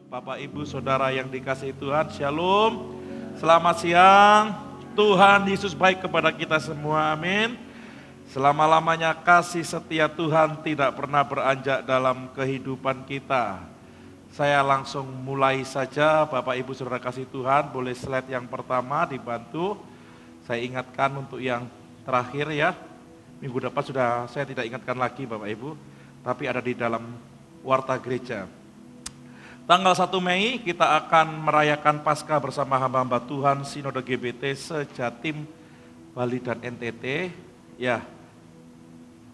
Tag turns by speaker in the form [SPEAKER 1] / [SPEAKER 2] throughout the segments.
[SPEAKER 1] Bapak Ibu Saudara yang dikasihi Tuhan, Shalom. Selamat siang. Tuhan Yesus baik kepada kita semua, amin. Selama-lamanya kasih setia Tuhan tidak pernah beranjak dalam kehidupan kita. Saya langsung mulai saja, Bapak Ibu Saudara kasih Tuhan, boleh slide yang pertama dibantu. Saya ingatkan untuk yang terakhir ya. Minggu depan sudah saya tidak ingatkan lagi Bapak Ibu, tapi ada di dalam warta gereja. Tanggal 1 Mei kita akan merayakan Paskah bersama hamba-hamba Tuhan Sinode GBT seJatim, Bali dan NTT. Ya,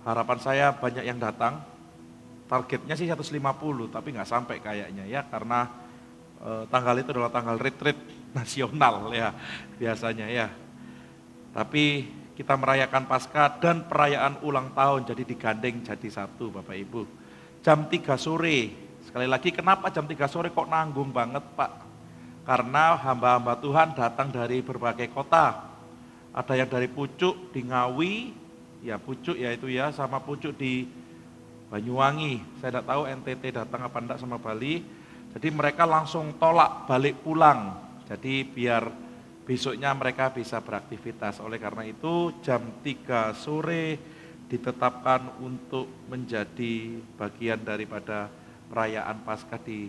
[SPEAKER 1] harapan saya banyak yang datang. Targetnya sih 150, tapi nggak sampai kayaknya ya, karena tanggal itu adalah tanggal retreat nasional ya biasanya ya. Tapi kita merayakan Paskah dan perayaan ulang tahun, jadi digandeng jadi satu Bapak Ibu. Jam 3 sore. Sekali lagi, kenapa jam 3 sore kok nanggung banget Pak? Karena hamba-hamba Tuhan datang dari berbagai kota. Ada yang dari Pucuk di Ngawi, ya Pucuk ya itu ya, sama Pucuk di Banyuwangi. Saya tidak tahu NTT datang apa enggak sama Bali. Jadi mereka langsung tolak balik pulang. Jadi biar besoknya mereka bisa beraktivitas. Oleh karena itu jam 3 sore ditetapkan untuk menjadi bagian daripada perayaan Paskah di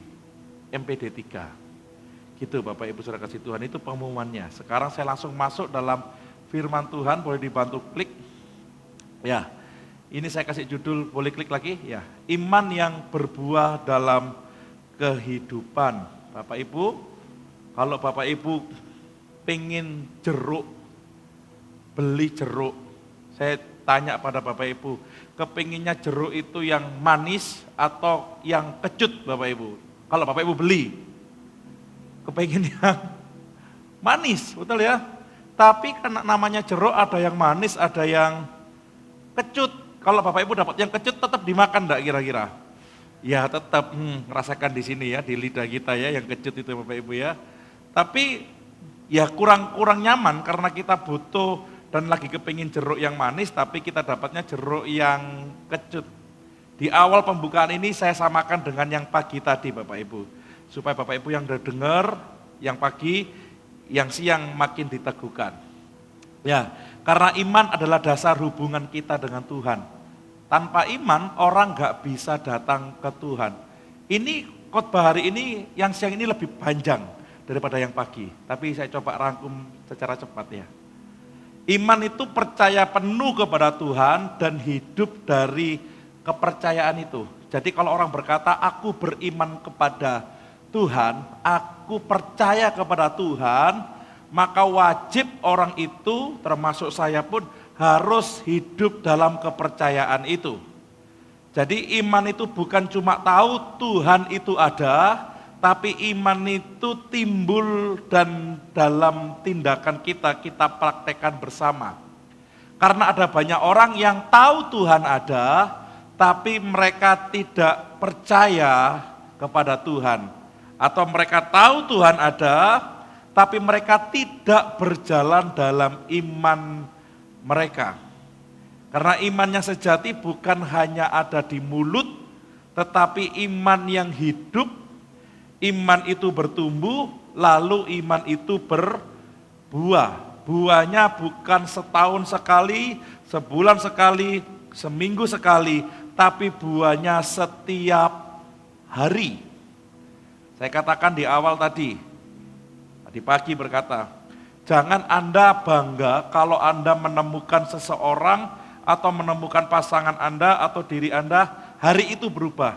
[SPEAKER 1] MPD 3. Gitu Bapak Ibu Saudara kasih Tuhan, itu pengumumannya. Sekarang saya langsung masuk dalam firman Tuhan, boleh dibantu klik. Ya, ini saya kasih judul, boleh klik lagi? Ya, iman yang berbuah dalam kehidupan. Bapak Ibu, kalau Bapak Ibu pengen jeruk, beli jeruk. Saya tanya pada Bapak Ibu, kepinginnya jeruk itu yang manis atau yang kecut Bapak Ibu? Kalau Bapak Ibu beli, kepingin yang manis, betul ya? Tapi karena namanya jeruk ada yang manis, ada yang kecut. Kalau Bapak Ibu dapat yang kecut tetap dimakan enggak kira-kira? Ya tetap, rasakan di sini ya, di lidah kita ya, yang kecut itu Bapak Ibu ya. Tapi ya kurang nyaman karena kita butuh dan lagi kepingin jeruk yang manis, tapi kita dapatnya jeruk yang kecut. Di awal pembukaan ini saya samakan dengan yang pagi tadi Bapak Ibu. Supaya Bapak Ibu yang udah dengar, yang pagi, yang siang makin diteguhkan. Ya, karena iman adalah dasar hubungan kita dengan Tuhan. Tanpa iman orang gak bisa datang ke Tuhan. Ini khotbah hari ini, yang siang ini lebih panjang daripada yang pagi. Tapi saya coba rangkum secara cepat ya. Iman itu percaya penuh kepada Tuhan dan hidup dari kepercayaan itu. Jadi kalau orang berkata, aku beriman kepada Tuhan, aku percaya kepada Tuhan, maka wajib orang itu, termasuk saya pun, harus hidup dalam kepercayaan itu. Jadi iman itu bukan cuma tahu Tuhan itu ada, tapi iman itu timbul dan dalam tindakan kita praktekkan bersama. Karena ada banyak orang yang tahu Tuhan ada, tapi mereka tidak percaya kepada Tuhan. Atau mereka tahu Tuhan ada, tapi mereka tidak berjalan dalam iman mereka. Karena iman yang sejati bukan hanya ada di mulut, tetapi iman yang hidup. Iman itu bertumbuh, lalu iman itu berbuah. Buahnya bukan setahun sekali, sebulan sekali, seminggu sekali, tapi buahnya setiap hari. Saya katakan di awal tadi pagi berkata, jangan Anda bangga kalau Anda menemukan seseorang atau menemukan pasangan Anda atau diri Anda, hari itu berubah.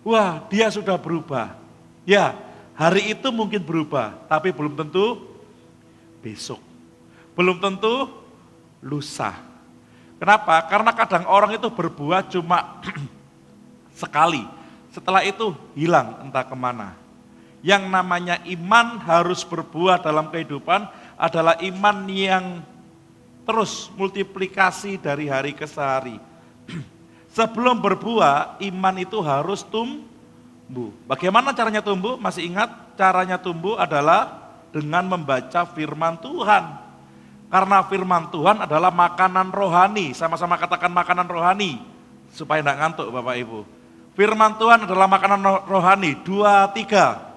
[SPEAKER 1] Wah, dia sudah berubah. Ya, hari itu mungkin berubah, tapi belum tentu besok. Belum tentu lusa. Kenapa? Karena kadang orang itu berbuah cuma sekali. Setelah itu hilang entah kemana. Yang namanya iman harus berbuah dalam kehidupan adalah iman yang terus multiplikasi dari hari ke hari. Sebelum berbuah, iman itu harus tumbuh. Bagaimana caranya tumbuh? Masih ingat? Caranya tumbuh adalah dengan membaca firman Tuhan. Karena firman Tuhan adalah makanan rohani. Sama-sama katakan makanan rohani. Supaya tidak ngantuk Bapak Ibu. Firman Tuhan adalah makanan rohani. 2, 3.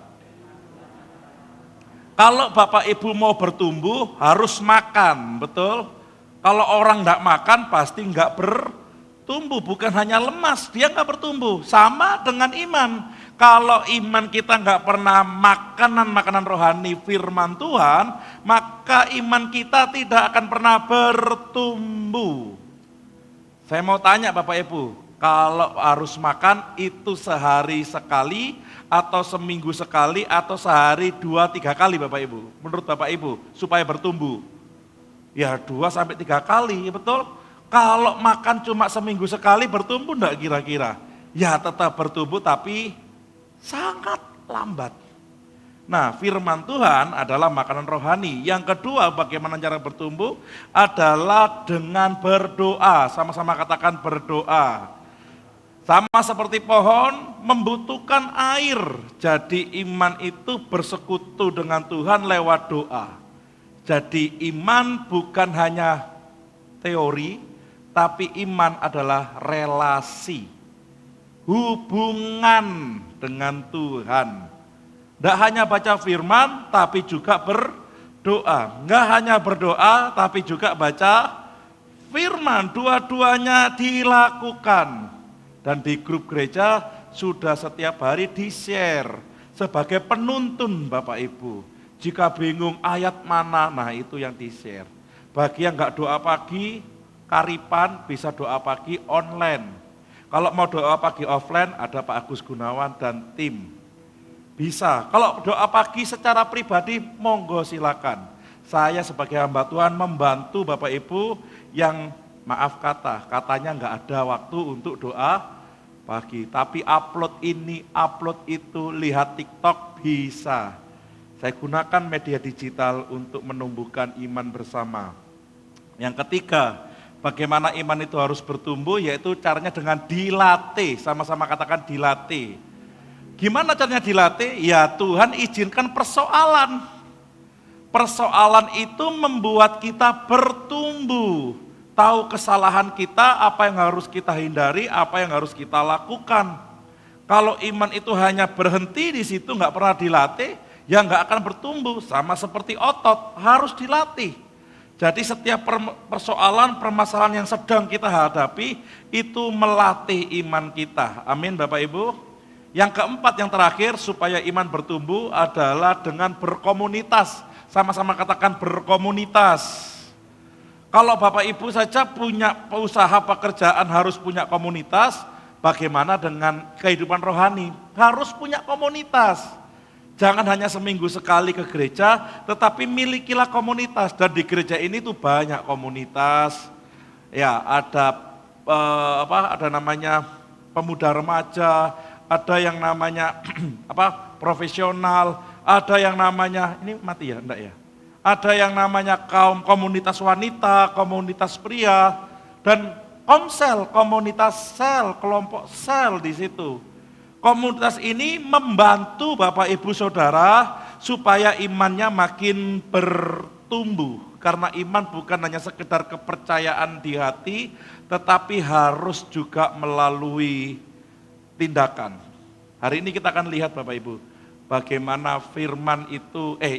[SPEAKER 1] Kalau Bapak Ibu mau bertumbuh harus makan, betul? Kalau orang enggak makan pasti enggak bertumbuh, bukan hanya lemas, dia enggak bertumbuh. Sama dengan iman. Kalau iman kita enggak pernah makanan rohani firman Tuhan, maka iman kita tidak akan pernah bertumbuh. Saya mau tanya Bapak Ibu, kalau harus makan itu sehari sekali atau seminggu sekali atau sehari 2-3 kali Bapak Ibu? Menurut Bapak Ibu supaya bertumbuh? Ya 2-3 kali, betul? Kalau makan cuma seminggu sekali bertumbuh enggak kira-kira? Ya tetap bertumbuh tapi sangat lambat. Nah, firman Tuhan adalah makanan rohani. Yang kedua, bagaimana cara bertumbuh? Adalah dengan berdoa. Sama-sama katakan berdoa. Sama seperti pohon membutuhkan air. Jadi iman itu bersekutu dengan Tuhan lewat doa. Jadi iman bukan hanya teori, tapi iman adalah relasi. Hubungan dengan Tuhan. Tidak hanya baca firman, tapi juga berdoa. Nggak hanya berdoa, tapi juga baca firman. Dua-duanya dilakukan. Dan di grup gereja sudah setiap hari di-share sebagai penuntun Bapak Ibu. Jika bingung ayat mana, nah itu yang di-share. Bagi yang nggak doa pagi, Karipan bisa doa pagi online. Kalau mau doa pagi offline, ada Pak Agus Gunawan dan tim. Bisa. Kalau doa pagi secara pribadi, monggo silakan. Saya sebagai hamba Tuhan membantu Bapak Ibu yang maaf katanya nggak ada waktu untuk doa pagi. Tapi upload ini, upload itu, lihat TikTok bisa. Saya gunakan media digital untuk menumbuhkan iman bersama. Yang ketiga, bagaimana iman itu harus bertumbuh, yaitu caranya dengan dilatih. Sama-sama katakan dilatih. Gimana caranya dilatih? Ya Tuhan izinkan persoalan. Persoalan itu membuat kita bertumbuh. Tahu kesalahan kita, apa yang harus kita hindari, apa yang harus kita lakukan. Kalau iman itu hanya berhenti di situ, nggak pernah dilatih, ya nggak akan bertumbuh. Sama seperti otot, harus dilatih. Jadi setiap persoalan, permasalahan yang sedang kita hadapi, itu melatih iman kita. Amin Bapak Ibu. Yang keempat, yang terakhir, supaya iman bertumbuh adalah dengan berkomunitas. Sama-sama katakan berkomunitas. Kalau Bapak Ibu saja punya usaha pekerjaan harus punya komunitas, bagaimana dengan kehidupan rohani? Harus punya komunitas. Jangan hanya seminggu sekali ke gereja, tetapi milikilah komunitas. Dan di gereja ini tuh banyak komunitas. Ya, ada namanya pemuda remaja, ada yang namanya profesional, ada yang namanya ini mati ya, enggak ya? Ada yang namanya komunitas wanita, komunitas pria, dan komsel, komunitas sel, kelompok sel di situ. Komunitas ini membantu Bapak Ibu Saudara supaya imannya makin bertumbuh. Karena iman bukan hanya sekedar kepercayaan di hati, tetapi harus juga melalui tindakan. Hari ini kita akan lihat Bapak Ibu, bagaimana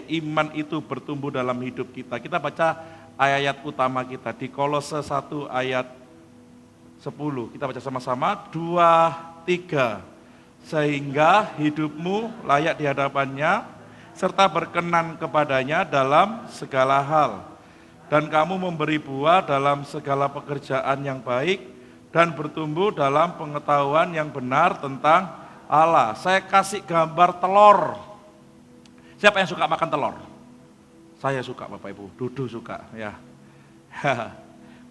[SPEAKER 1] iman itu bertumbuh dalam hidup kita. Kita baca ayat utama kita di Kolose 1 ayat 10. Kita baca sama-sama, 2, 3. Sehingga hidupmu layak di hadapannya, serta berkenan kepadanya dalam segala hal. Dan kamu memberi buah dalam segala pekerjaan yang baik, dan bertumbuh dalam pengetahuan yang benar tentang Allah. Saya kasih gambar telur. Siapa yang suka makan telur? Saya suka Bapak Ibu, Dudu suka ya.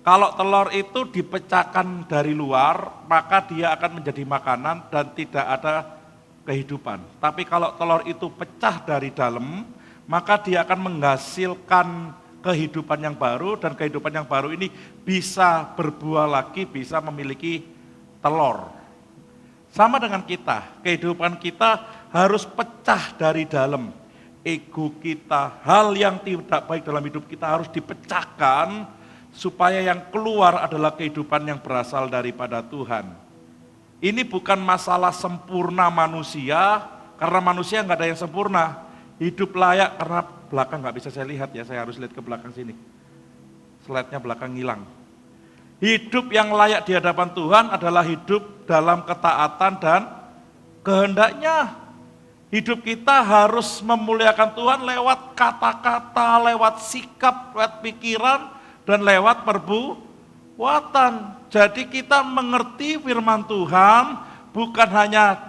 [SPEAKER 1] Kalau telur itu dipecahkan dari luar, maka dia akan menjadi makanan dan tidak ada kehidupan. Tapi kalau telur itu pecah dari dalam, maka dia akan menghasilkan kehidupan yang baru, dan kehidupan yang baru ini bisa berbuah lagi, bisa memiliki telur. Sama dengan kita, kehidupan kita harus pecah dari dalam. Ego kita, hal yang tidak baik dalam hidup kita harus dipecahkan, supaya yang keluar adalah kehidupan yang berasal daripada Tuhan. Ini bukan masalah sempurna manusia, karena manusia nggak ada yang sempurna. Hidup layak, karena belakang nggak bisa saya lihat ya, saya harus lihat ke belakang sini. Slide-nya belakang hilang. Hidup yang layak di hadapan Tuhan adalah hidup dalam ketaatan dan kehendaknya. Hidup kita harus memuliakan Tuhan lewat kata-kata, lewat sikap, lewat pikiran, dan lewat perbuatan. Jadi kita mengerti firman Tuhan bukan hanya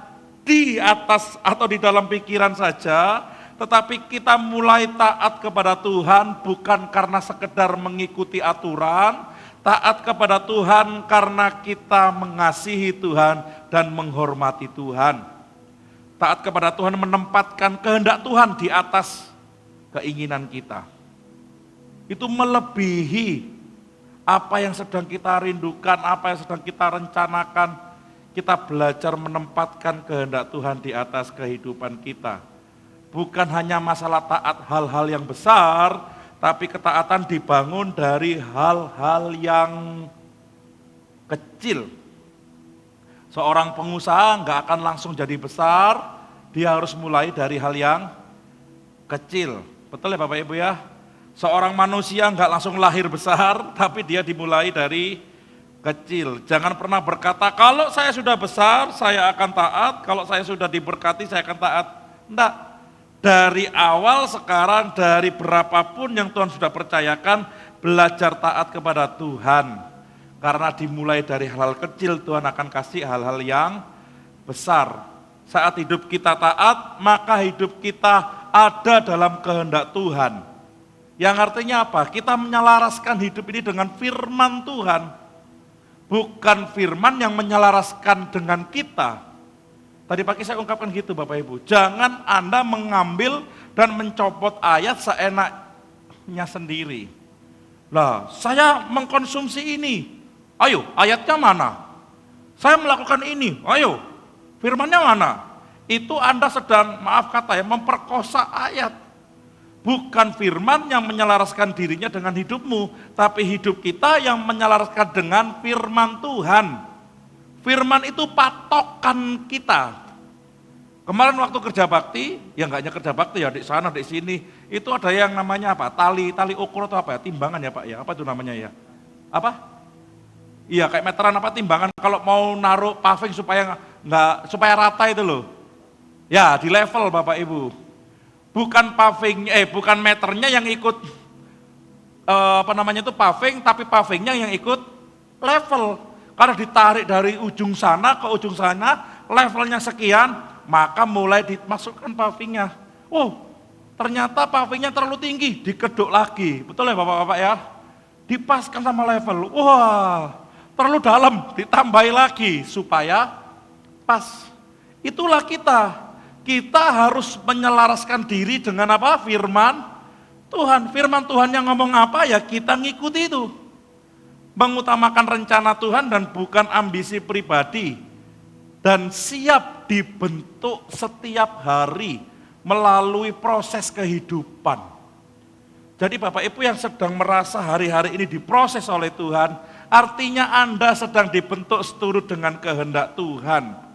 [SPEAKER 1] di atas atau di dalam pikiran saja, tetapi kita mulai taat kepada Tuhan bukan karena sekedar mengikuti aturan, taat kepada Tuhan karena kita mengasihi Tuhan dan menghormati Tuhan. Taat kepada Tuhan menempatkan kehendak Tuhan di atas keinginan kita. Itu melebihi apa yang sedang kita rindukan, apa yang sedang kita rencanakan. Kita belajar menempatkan kehendak Tuhan di atas kehidupan kita. Bukan hanya masalah taat hal-hal yang besar, tapi ketaatan dibangun dari hal-hal yang kecil. Seorang pengusaha nggak akan langsung jadi besar, dia harus mulai dari hal yang kecil. Betul ya Bapak Ibu ya? Seorang manusia nggak langsung lahir besar, tapi dia dimulai dari kecil. Jangan pernah berkata, kalau saya sudah besar, saya akan taat, kalau saya sudah diberkati, saya akan taat. Enggak. Dari awal sekarang, dari berapapun yang Tuhan sudah percayakan, belajar taat kepada Tuhan. Karena dimulai dari hal-hal kecil, Tuhan akan kasih hal-hal yang besar. Saat hidup kita taat, maka hidup kita ada dalam kehendak Tuhan. Yang artinya apa? Kita menyelaraskan hidup ini dengan firman Tuhan. Bukan firman yang menyelaraskan dengan kita. Tadi pagi saya ungkapkan gitu Bapak Ibu, jangan Anda mengambil dan mencopot ayat seenaknya sendiri. Lah, saya mengkonsumsi ini, ayo ayatnya mana? Saya melakukan ini, ayo firmannya mana? Itu Anda sedang, maaf kata ya, memperkosa ayat. Bukan firman yang menyelaraskan dirinya dengan hidupmu, tapi hidup kita yang menyelaraskan dengan firman Tuhan. Firman itu patokan kita. Kemarin waktu kerja bakti, ya enggak hanya kerja bakti ya, di sana, di sini, itu ada yang namanya apa? Tali ukur atau apa ya? Timbangan ya Pak ya? Apa itu namanya ya? Apa? Iya kayak meteran apa timbangan kalau mau naruh paving supaya rata itu loh. Ya, di level Bapak Ibu. Bukan bukan meternya yang ikut paving, tapi pavingnya yang ikut level. Karena ditarik dari ujung sana ke ujung sana, levelnya sekian, maka mulai dimasukkan pavingnya. Oh, ternyata pavingnya terlalu tinggi, dikeduk lagi. Betul ya Bapak-Bapak ya? Dipaskan sama level. Wah, terlalu dalam, ditambahi lagi supaya pas. Itulah kita. Kita harus menyelaraskan diri dengan apa? Firman Tuhan. Firman Tuhan yang ngomong apa ya kita ngikuti itu. Mengutamakan rencana Tuhan dan bukan ambisi pribadi. Dan siap dibentuk setiap hari melalui proses kehidupan. Jadi Bapak Ibu yang sedang merasa hari-hari ini diproses oleh Tuhan, artinya Anda sedang dibentuk seturut dengan kehendak Tuhan.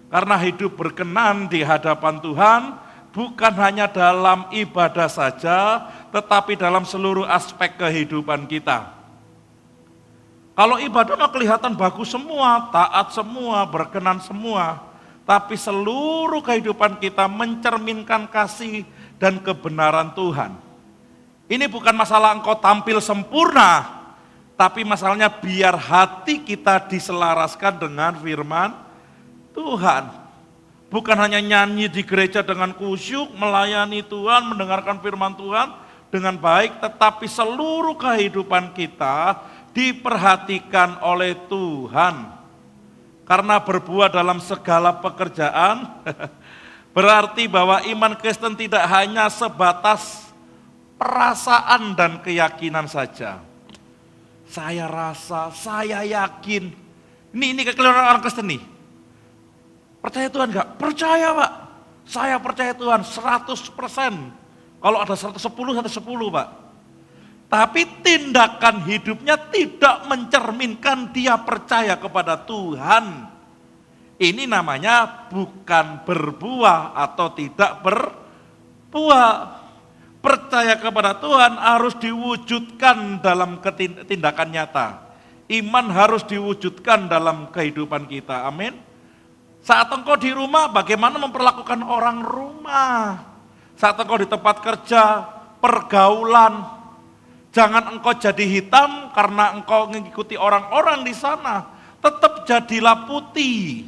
[SPEAKER 1] Karena hidup berkenan di hadapan Tuhan bukan hanya dalam ibadah saja, tetapi dalam seluruh aspek kehidupan kita. Kalau ibadah mah kelihatan bagus semua, taat semua, berkenan semua, tapi seluruh kehidupan kita mencerminkan kasih dan kebenaran Tuhan. Ini bukan masalah engkau tampil sempurna, tapi masalahnya biar hati kita diselaraskan dengan firman Tuhan. Bukan hanya nyanyi di gereja dengan kusyuk, melayani Tuhan, mendengarkan firman Tuhan dengan baik, tetapi seluruh kehidupan kita diperhatikan oleh Tuhan. Karena berbuat dalam segala pekerjaan, berarti bahwa iman Kristen tidak hanya sebatas perasaan dan keyakinan saja. Saya rasa, saya yakin. Ini kekeliruan orang Kristen nih. Percaya Tuhan enggak? Percaya Pak. Saya percaya Tuhan 100%. Kalau ada 110 Pak. Tapi tindakan hidupnya tidak mencerminkan dia percaya kepada Tuhan. Ini namanya bukan berbuah atau tidak berbuah. buah. Percaya kepada Tuhan harus diwujudkan dalam tindakan nyata. Iman harus diwujudkan dalam kehidupan kita. Amin. Saat engkau di rumah, bagaimana memperlakukan orang rumah? Saat engkau di tempat kerja, pergaulan. Jangan engkau jadi hitam karena engkau mengikuti orang-orang di sana. Tetap jadilah putih.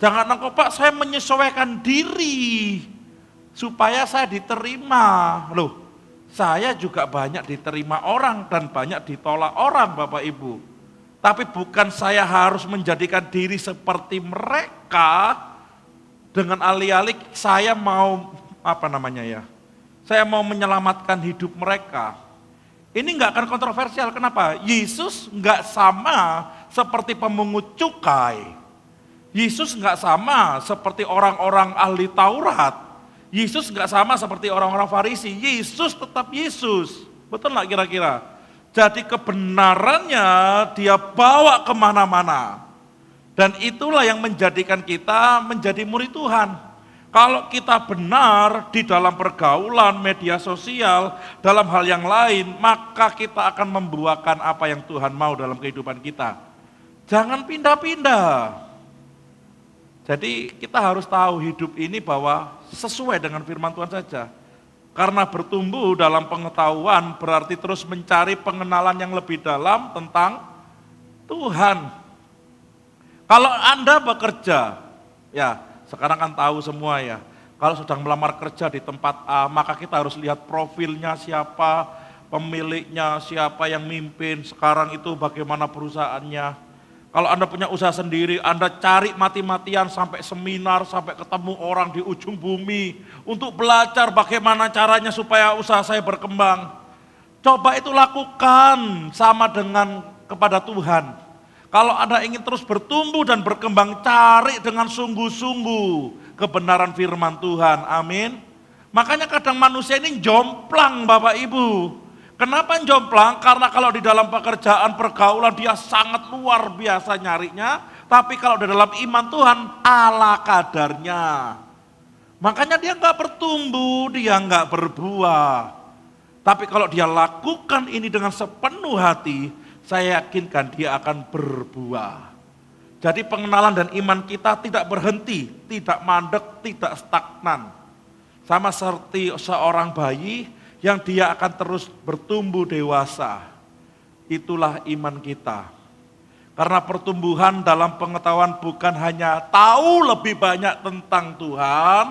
[SPEAKER 1] Jangan engkau, Pak, saya menyesuaikan diri supaya saya diterima. Loh, saya juga banyak diterima orang dan banyak ditolak orang, Bapak Ibu. Tapi bukan saya harus menjadikan diri seperti mereka dengan alih-alih saya mau saya mau menyelamatkan hidup mereka. Ini enggak akan kontroversial. Kenapa? Yesus enggak sama seperti pemungut cukai. Yesus enggak sama seperti orang-orang ahli Taurat. Yesus enggak sama seperti orang-orang Farisi. Yesus tetap Yesus. Betul enggak kira-kira? Jadi kebenarannya dia bawa kemana-mana. Dan itulah yang menjadikan kita menjadi murid Tuhan. Kalau kita benar di dalam pergaulan, media sosial, dalam hal yang lain, maka kita akan membuahkan apa yang Tuhan mau dalam kehidupan kita. Jangan pindah-pindah. Jadi kita harus tahu hidup ini bahwa sesuai dengan firman Tuhan saja. Karena bertumbuh dalam pengetahuan berarti terus mencari pengenalan yang lebih dalam tentang Tuhan. Kalau Anda bekerja, ya sekarang kan tahu semua ya. Kalau sedang melamar kerja di tempat A, maka kita harus lihat profilnya siapa, pemiliknya siapa yang mimpin, sekarang itu bagaimana perusahaannya. Kalau Anda punya usaha sendiri, Anda cari mati-matian sampai seminar, sampai ketemu orang di ujung bumi untuk belajar bagaimana caranya supaya usaha saya berkembang. Coba itu lakukan sama dengan kepada Tuhan. Kalau Anda ingin terus bertumbuh dan berkembang, cari dengan sungguh-sungguh kebenaran firman Tuhan. Amin. Makanya kadang manusia ini jomplang Bapak Ibu. Kenapa jomplang? Karena kalau di dalam pekerjaan pergaulan dia sangat luar biasa nyarinya, tapi kalau di dalam iman Tuhan ala kadarnya. Makanya dia nggak bertumbuh, dia nggak berbuah. Tapi kalau dia lakukan ini dengan sepenuh hati, saya yakinkan dia akan berbuah. Jadi pengenalan dan iman kita tidak berhenti, tidak mandek, tidak stagnan. Sama seperti seorang bayi yang dia akan terus bertumbuh dewasa. Itulah iman kita. Karena pertumbuhan dalam pengetahuan bukan hanya tahu lebih banyak tentang Tuhan,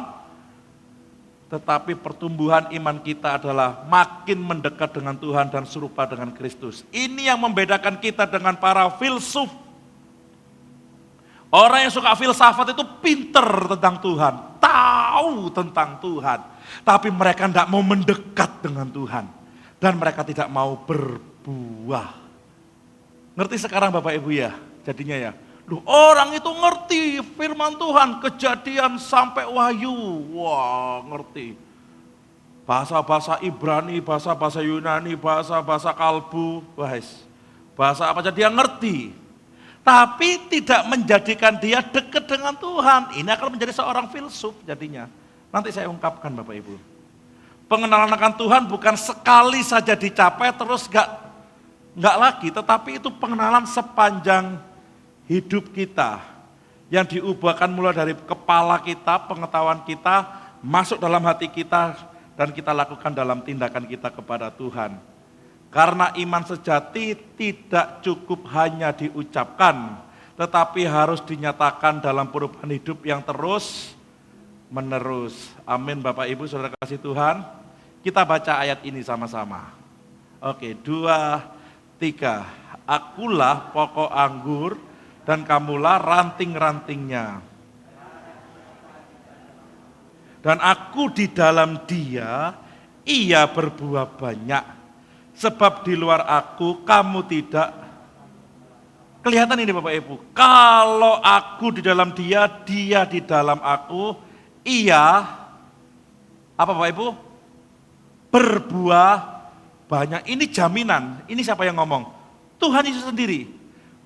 [SPEAKER 1] tetapi pertumbuhan iman kita adalah makin mendekat dengan Tuhan dan serupa dengan Kristus. Ini yang membedakan kita dengan para filsuf. Orang yang suka filsafat itu pinter tentang Tuhan, tahu tentang Tuhan. Tapi mereka tidak mau mendekat dengan Tuhan. Dan mereka tidak mau berbuah. Ngerti sekarang Bapak Ibu ya? Jadinya ya. Loh, orang itu ngerti firman Tuhan. Kejadian sampai Wahyu. Wah ngerti. Bahasa-bahasa Ibrani, bahasa-bahasa Yunani, bahasa-bahasa Kalbu. Bahasa apa saja dia ngerti. Tapi tidak menjadikan dia dekat dengan Tuhan. Ini akan menjadi seorang filsuf jadinya. Nanti saya ungkapkan Bapak Ibu. Pengenalan akan Tuhan bukan sekali saja dicapai terus enggak lagi, tetapi itu pengenalan sepanjang hidup kita. Yang diubahkan mulai dari kepala kita, pengetahuan kita, masuk dalam hati kita, dan kita lakukan dalam tindakan kita kepada Tuhan. Karena iman sejati tidak cukup hanya diucapkan, tetapi harus dinyatakan dalam perubahan hidup yang terus menerus. Amin Bapak Ibu Saudara kasih Tuhan. Kita baca ayat ini sama-sama. Oke, 2, 3. Akulah pokok anggur dan kamulah ranting-rantingnya. Dan aku di dalam dia, ia berbuah banyak. Sebab di luar aku kamu tidak. Kelihatan ini Bapak Ibu. Kalau aku di dalam dia, dia di dalam aku. Iya, apa Bapak Ibu? Berbuah banyak. Ini jaminan. Ini siapa yang ngomong? Tuhan Yesus sendiri.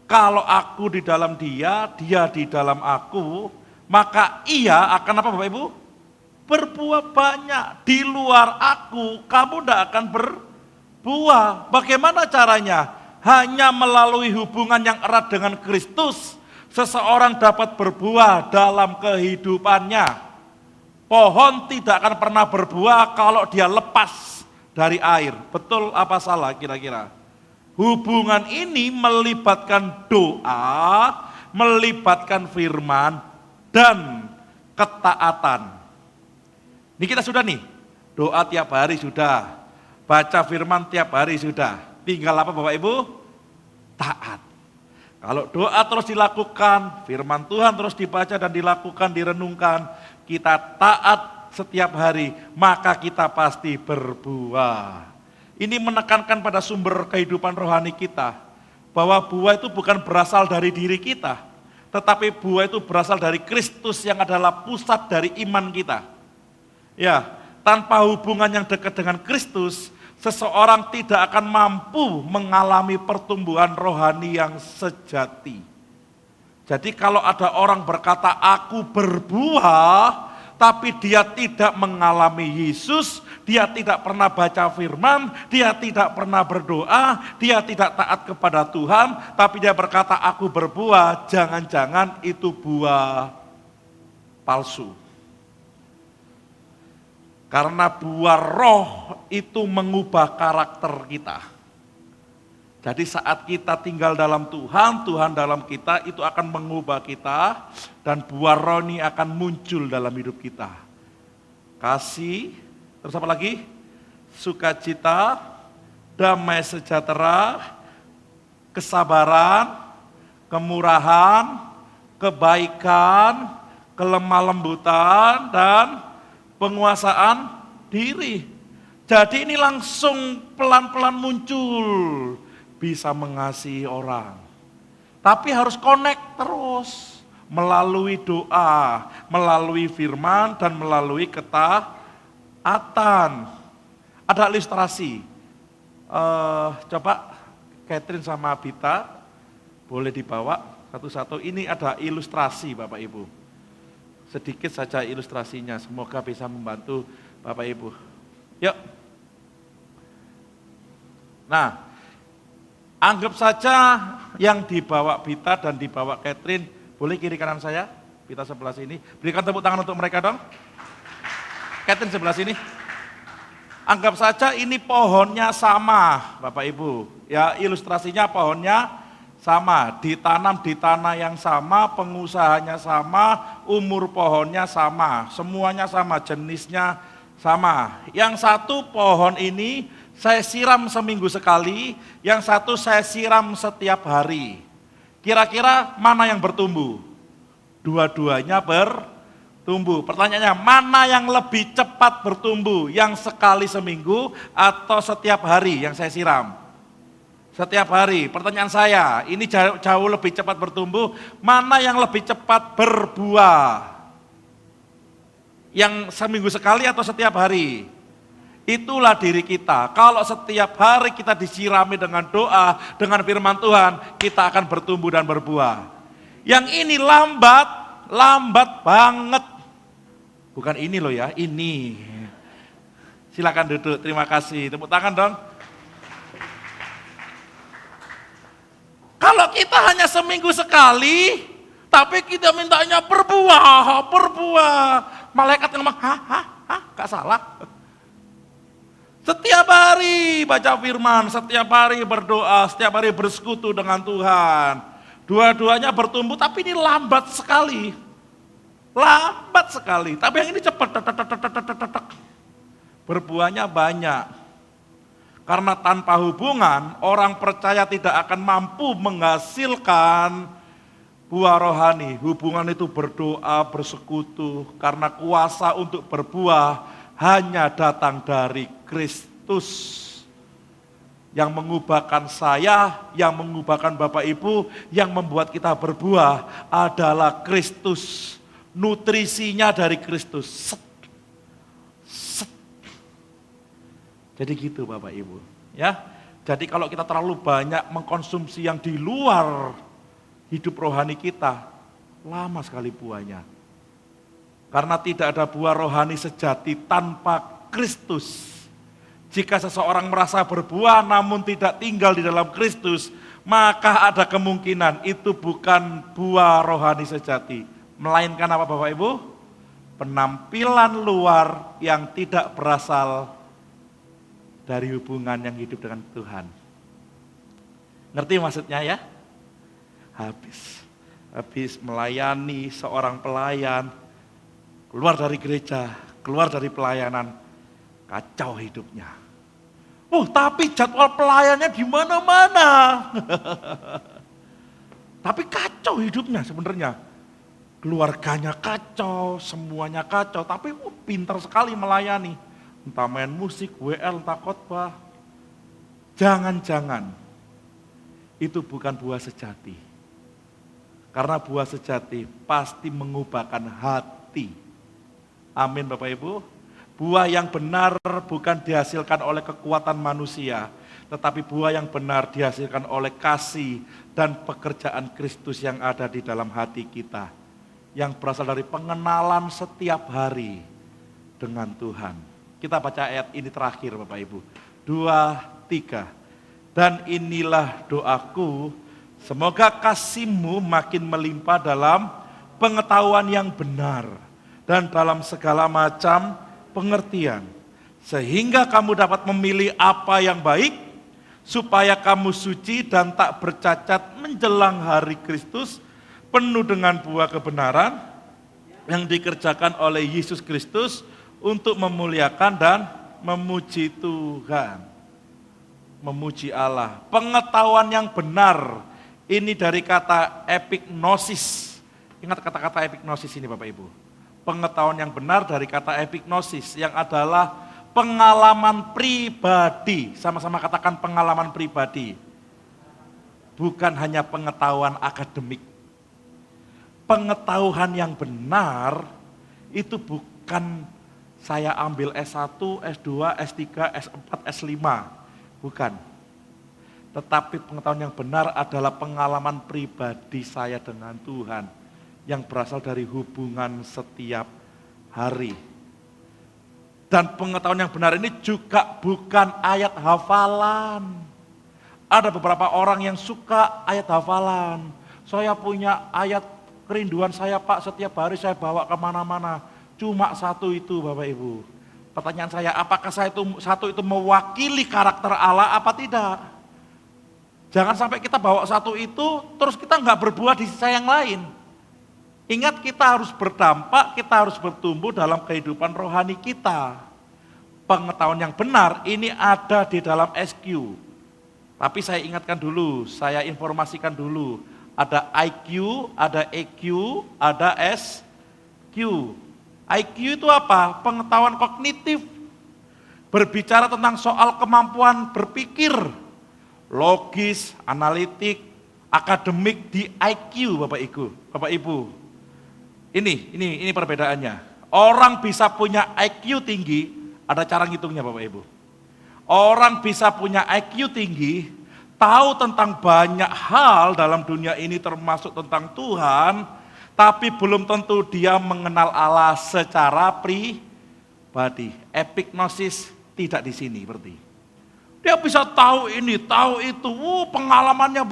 [SPEAKER 1] Kalau aku di dalam dia, dia di dalam aku, maka ia akan apa Bapak Ibu? berbuah banyak. Di luar aku, kamu tidak akan berbuah. Bagaimana caranya? Hanya melalui hubungan yang erat dengan Kristus, seseorang dapat berbuah dalam kehidupannya. Pohon tidak akan pernah berbuah kalau dia lepas dari air. Betul apa salah kira-kira? Hubungan ini melibatkan doa, melibatkan firman, dan ketaatan. Ini kita sudah nih, doa tiap hari sudah, baca firman tiap hari sudah. Tinggal apa Bapak Ibu? Taat. Kalau doa terus dilakukan, firman Tuhan terus dibaca dan dilakukan, direnungkan, kita taat setiap hari, maka kita pasti berbuah. Ini menekankan pada sumber kehidupan rohani kita, bahwa buah itu bukan berasal dari diri kita, tetapi buah itu berasal dari Kristus yang adalah pusat dari iman kita. Ya, tanpa hubungan yang dekat dengan Kristus, seseorang tidak akan mampu mengalami pertumbuhan rohani yang sejati. Jadi kalau ada orang berkata, aku berbuah, tapi dia tidak mengalami Yesus, dia tidak pernah baca firman, dia tidak pernah berdoa, dia tidak taat kepada Tuhan, tapi dia berkata, aku berbuah, jangan-jangan itu buah palsu. Karena buah roh itu mengubah karakter kita. Jadi saat kita tinggal dalam Tuhan, Tuhan dalam kita, itu akan mengubah kita, dan buah rohani akan muncul dalam hidup kita. Kasih, terus apa lagi? Sukacita, damai sejahtera, kesabaran, kemurahan, kebaikan, kelemah lembutan, dan penguasaan diri. Jadi ini langsung pelan-pelan muncul. Bisa mengasihi orang. Tapi harus connect terus. Melalui doa, melalui firman, dan melalui ketaatan. Ada ilustrasi. Coba Catherine sama Bita, boleh dibawa satu-satu. Ini ada ilustrasi Bapak Ibu. Sedikit saja ilustrasinya, semoga bisa membantu Bapak Ibu. Yuk. Nah, anggap saja yang dibawa Bita dan dibawa Catherine, boleh kiri kanan saya, Bita sebelah sini. Berikan tepuk tangan untuk mereka dong. Catherine sebelah sini. Anggap saja ini pohonnya sama, Bapak Ibu. Ya, ilustrasinya pohonnya sama, ditanam di tanah yang sama, pengusahanya sama, umur pohonnya sama, semuanya sama, jenisnya sama. Yang satu pohon ini saya siram seminggu sekali, yang satu saya siram setiap hari. Kira-kira mana yang bertumbuh? Dua-duanya bertumbuh. Pertanyaannya, mana yang lebih cepat bertumbuh? Yang sekali seminggu atau setiap hari yang saya siram? Setiap hari. Pertanyaan saya, ini jauh lebih cepat bertumbuh, mana yang lebih cepat berbuah? Yang seminggu sekali atau setiap hari? Itulah diri kita. Kalau setiap hari kita disirami dengan doa, dengan firman Tuhan, kita akan bertumbuh dan berbuah. Yang ini lambat banget. Bukan ini loh ya, ini. Silakan duduk, terima kasih. Tepuk tangan dong. Kalau kita hanya seminggu sekali, tapi kita mintanya berbuah. Malaikat ngomong, gak salah. Setiap hari baca firman, setiap hari berdoa, setiap hari bersekutu dengan Tuhan. Dua-duanya bertumbuh, tapi ini lambat sekali. Lambat sekali, tapi yang ini cepat. Berbuahnya banyak. Karena tanpa hubungan, orang percaya tidak akan mampu menghasilkan buah rohani. Hubungan itu berdoa, bersekutu, karena kuasa untuk berbuah hanya datang dari Kristus. Yang mengubahkan saya, yang mengubahkan Bapak Ibu, yang membuat kita berbuah adalah Kristus. Nutrisinya dari Kristus. Jadi gitu Bapak Ibu. Ya. Jadi kalau kita terlalu banyak mengkonsumsi yang di luar hidup rohani kita, lama sekali buahnya. Karena tidak ada buah rohani sejati tanpa Kristus. Jika seseorang merasa berbuah namun tidak tinggal di dalam Kristus, maka ada kemungkinan itu bukan buah rohani sejati. Melainkan apa Bapak Ibu? Penampilan luar yang tidak berasal dari hubungan yang hidup dengan Tuhan. Ngerti maksudnya ya? Habis melayani seorang pelayan, keluar dari gereja, keluar dari pelayanan, kacau hidupnya. Tapi jadwal pelayannya di mana-mana. Tapi kacau hidupnya sebenarnya. Keluarganya kacau, semuanya kacau, tapi pintar sekali melayani. Entah main musik, WL, entah khotbah. Jangan-jangan itu bukan buah sejati. Karena buah sejati pasti mengubahkan hati. Amin Bapak Ibu. Buah yang benar bukan dihasilkan oleh kekuatan manusia, tetapi buah yang benar dihasilkan oleh kasih dan pekerjaan Kristus yang ada di dalam hati kita. Yang berasal dari pengenalan setiap hari dengan Tuhan. Kita baca ayat ini terakhir Bapak Ibu. 2, 3. Dan inilah doaku, semoga kasih-Mu makin melimpah dalam pengetahuan yang benar dan dalam segala macam pengertian, sehingga kamu dapat memilih apa yang baik, supaya kamu suci dan tak bercacat menjelang hari Kristus, penuh dengan buah kebenaran yang dikerjakan oleh Yesus Kristus untuk memuliakan dan memuji Tuhan, memuji Allah. Pengetahuan yang benar, ini dari kata epignosis. Ingat kata-kata epignosis ini Bapak Ibu. Pengetahuan yang benar dari kata epignosis yang adalah pengalaman pribadi. Sama-sama katakan pengalaman pribadi. Bukan hanya pengetahuan akademik. Pengetahuan yang benar itu bukan saya ambil S1, S2, S3, S4, S5. Bukan. Tetapi pengetahuan yang benar adalah pengalaman pribadi saya dengan Tuhan. Yang berasal dari hubungan setiap hari. Dan pengetahuan yang benar ini juga bukan ayat hafalan. Ada beberapa orang yang suka ayat hafalan. Saya punya ayat kerinduan saya Pak, setiap hari saya bawa kemana-mana. Cuma satu itu Bapak Ibu. Pertanyaan saya, apakah satu itu mewakili karakter Allah apa tidak? Jangan sampai kita bawa satu itu, terus kita nggak berbuah di sisi yang lain. Ingat kita harus berdampak, kita harus bertumbuh dalam kehidupan rohani kita. Pengetahuan yang benar ini ada di dalam SQ. Tapi saya ingatkan dulu, saya informasikan dulu. Ada IQ, ada EQ, ada SQ. IQ itu apa? Pengetahuan kognitif. Berbicara tentang soal kemampuan berpikir. Logis, analitik, akademik di IQ Bapak Ibu. Ini perbedaannya. Orang bisa punya IQ tinggi, ada cara ngitungnya Bapak Ibu. Orang bisa punya IQ tinggi, tahu tentang banyak hal dalam dunia ini termasuk tentang Tuhan, tapi belum tentu dia mengenal Allah secara pribadi. Epignosis tidak di sini berarti. Dia bisa tahu ini, tahu itu, pengalamannya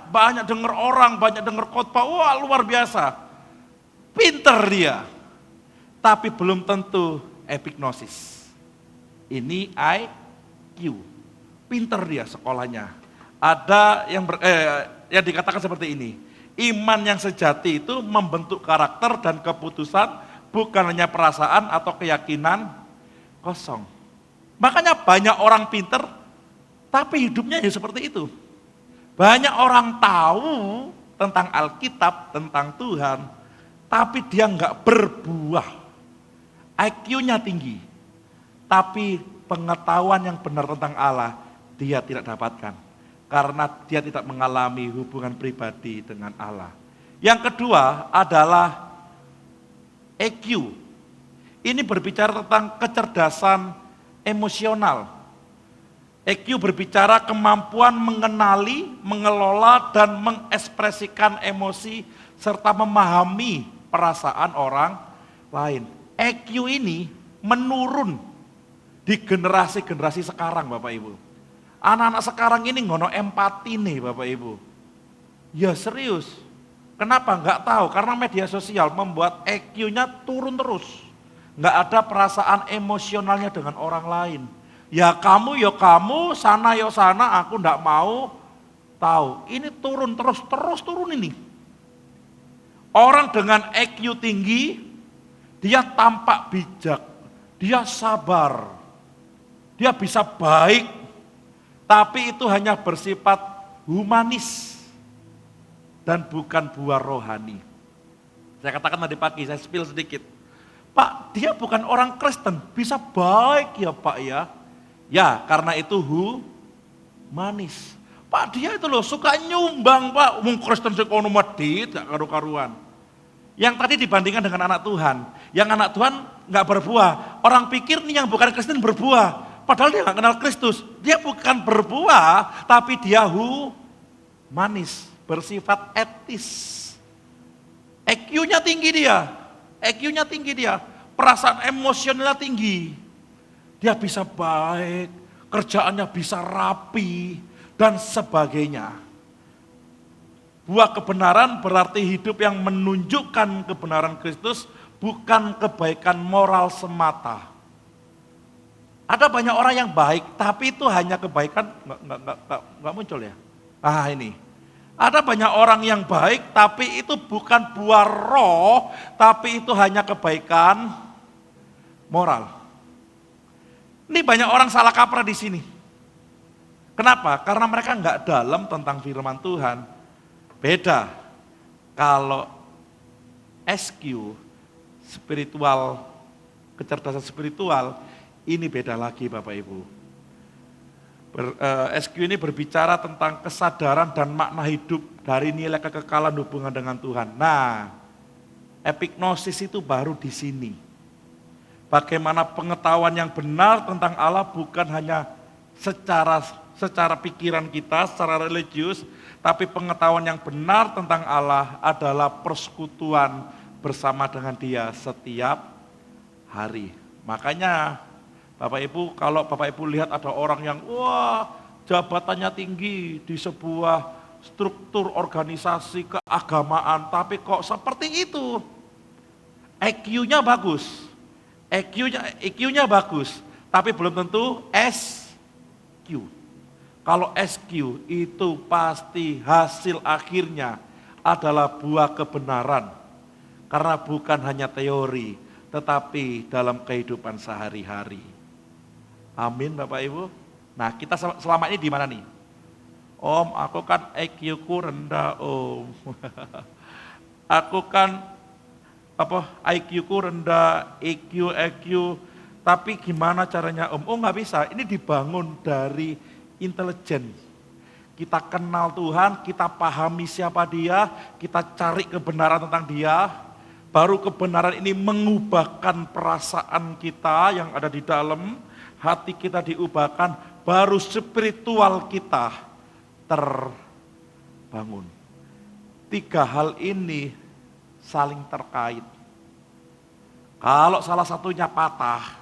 [SPEAKER 1] banyak dengar orang, banyak dengar khotbah, luar biasa. Pinter dia, tapi belum tentu epignosis. Ini IQ, pinter dia sekolahnya. Ada yang dikatakan seperti ini, iman yang sejati itu membentuk karakter dan keputusan, bukan hanya perasaan atau keyakinan kosong. Makanya banyak orang pinter, tapi hidupnya ya seperti itu. Banyak orang tahu tentang Alkitab, tentang Tuhan, tapi dia enggak berbuah. IQ-nya tinggi, tapi pengetahuan yang benar tentang Allah dia tidak dapatkan. Karena dia tidak mengalami hubungan pribadi dengan Allah. Yang kedua adalah EQ. Ini berbicara tentang kecerdasan emosional. EQ berbicara kemampuan mengenali, mengelola, dan mengekspresikan emosi serta memahami perasaan orang lain. EQ ini menurun di generasi-generasi sekarang Bapak Ibu. Anak-anak sekarang ini ngono empati nih Bapak Ibu. Ya serius. Kenapa? Enggak tahu. Karena media sosial membuat EQ-nya turun terus. Enggak ada perasaan emosionalnya dengan orang lain. Ya kamu, sana ya sana, aku enggak mau tahu. Ini turun terus turun ini. Orang dengan EQ tinggi, dia tampak bijak, dia sabar, dia bisa baik, tapi itu hanya bersifat humanis dan bukan buah rohani. Saya katakan tadi pagi, saya spill sedikit. Pak, dia bukan orang Kristen, bisa baik ya Pak ya. Ya, karena itu humanis. Pak, dia itu loh suka nyumbang Pak, wong Kristen sekono medit, gak karu-karuan. Yang tadi dibandingkan dengan anak Tuhan, yang anak Tuhan gak berbuah. Orang pikir nih yang bukan Kristen berbuah, padahal dia gak kenal Kristus. Dia bukan berbuah, tapi dia humanis, bersifat etis. EQ-nya tinggi dia, perasaan emosionalnya tinggi. Dia bisa baik, kerjaannya bisa rapi, dan sebagainya. Buah kebenaran berarti hidup yang menunjukkan kebenaran Kristus, bukan kebaikan moral semata. Ada banyak orang yang baik, tapi itu hanya kebaikan, nggak muncul ya. Ah ini, ada banyak orang yang baik, tapi itu bukan buah roh, tapi itu hanya kebaikan moral. Ini banyak orang salah kaprah di sini. Kenapa? Karena mereka nggak dalam tentang firman Tuhan. Beda kalau SQ, spiritual, kecerdasan spiritual, ini beda lagi Bapak Ibu. SQ ini berbicara tentang kesadaran dan makna hidup dari nilai kekekalan hubungan dengan Tuhan. Nah, epignosis itu baru di sini. Bagaimana pengetahuan yang benar tentang Allah bukan hanya secara pikiran kita, secara religius, tapi pengetahuan yang benar tentang Allah adalah persekutuan bersama dengan Dia setiap hari. Makanya Bapak Ibu, kalau Bapak Ibu lihat ada orang yang jabatannya tinggi di sebuah struktur organisasi keagamaan, tapi kok seperti itu, EQ-nya bagus, tapi belum tentu SQ. Kalau SQ itu pasti hasil akhirnya adalah buah kebenaran. Karena bukan hanya teori, tetapi dalam kehidupan sehari-hari. Amin Bapak Ibu. Nah kita selama ini di mana nih? Om, aku kan EQ-ku rendah Om. Aku kan IQ-ku rendah, EQ. Tapi gimana caranya Om? Oh nggak bisa, ini dibangun dari intelijen. Kita kenal Tuhan, kita pahami siapa Dia, kita cari kebenaran tentang Dia, baru kebenaran ini mengubahkan perasaan kita yang ada di dalam, hati kita diubahkan, baru spiritual kita terbangun. 3 hal ini saling terkait. Kalau salah satunya patah,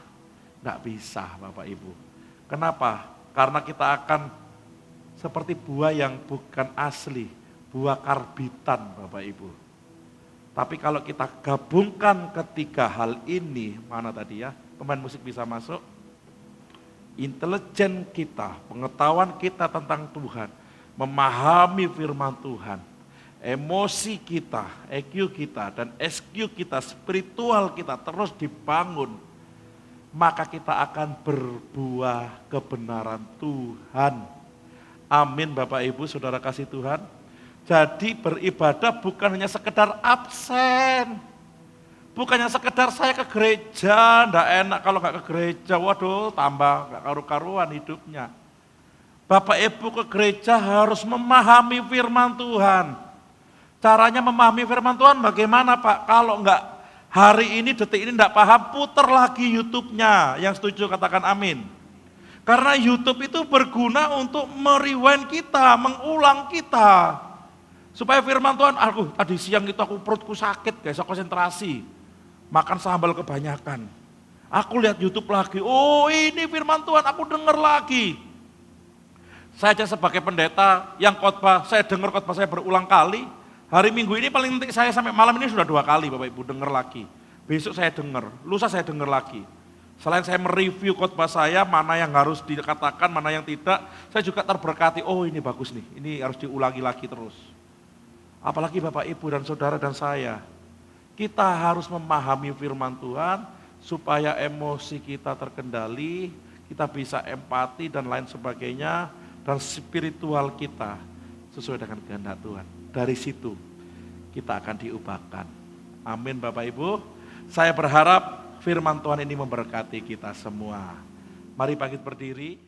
[SPEAKER 1] nggak bisa Bapak Ibu. Kenapa? Karena kita akan seperti buah yang bukan asli, buah karbitan Bapak Ibu. Tapi kalau kita gabungkan ketiga hal ini, mana tadi ya, pemain musik bisa masuk, intelijen kita, pengetahuan kita tentang Tuhan, memahami firman Tuhan, emosi kita, EQ kita, dan SQ kita, spiritual kita terus dibangun, maka kita akan berbuah kebenaran Tuhan. Amin Bapak Ibu, Saudara kasih Tuhan. Jadi beribadah bukan hanya sekedar absen. Bukan hanya sekedar saya ke gereja, enggak enak kalau enggak ke gereja, waduh tambah enggak karu-karuan hidupnya. Bapak Ibu ke gereja harus memahami firman Tuhan. Caranya memahami firman Tuhan bagaimana Pak? Kalau enggak hari ini, detik ini tidak paham, putar lagi YouTube-nya. Yang setuju katakan amin. Karena YouTube itu berguna untuk merewind kita, mengulang kita. Supaya firman Tuhan, tadi siang itu aku perutku sakit, gak bisa konsentrasi. makan sambal kebanyakan. Aku lihat YouTube lagi, oh ini firman Tuhan, aku dengar lagi. Saya aja sebagai pendeta yang khotbah, saya dengar khotbah saya berulang kali. Hari Minggu ini paling penting saya sampai malam ini sudah 2 kali Bapak Ibu dengar lagi. Besok saya dengar, lusa saya dengar lagi. Selain saya mereview khotbah saya, mana yang harus dikatakan, mana yang tidak, saya juga terberkati, oh ini bagus nih, ini harus diulangi lagi terus. Apalagi Bapak Ibu dan Saudara dan saya, kita harus memahami firman Tuhan, supaya emosi kita terkendali, kita bisa empati dan lain sebagainya, dan spiritual kita sesuai dengan kehendak Tuhan. Dari situ kita akan diubahkan. Amin Bapak Ibu. Saya berharap firman Tuhan ini memberkati kita semua. Mari bangkit berdiri.